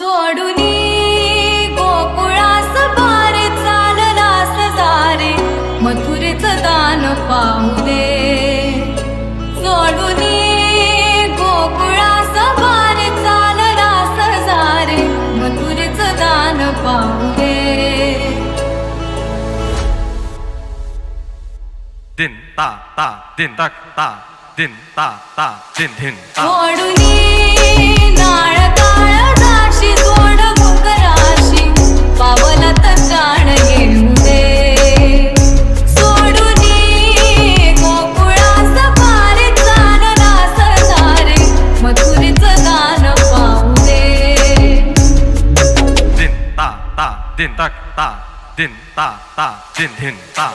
सोडूनी गोकुळास बारे चाललास जारे मथुरेचं दान पाहू दे सोडूनी गोकुळास बारे चाललास जारे मथुरेचं दान पाहू दे दिन ता ता दिन तक ता दिन ता ता दिन दिन ता सोडूनी नाळ काळ दाशी जोड मुकराशी पावलात प्राण घेऊ दे सोडूनी गोकुळास बारे चाललास जारे मथुरेचं दान पाहू दे दिन ता ता दिन तक ता दिन ता ता दिन दिन ता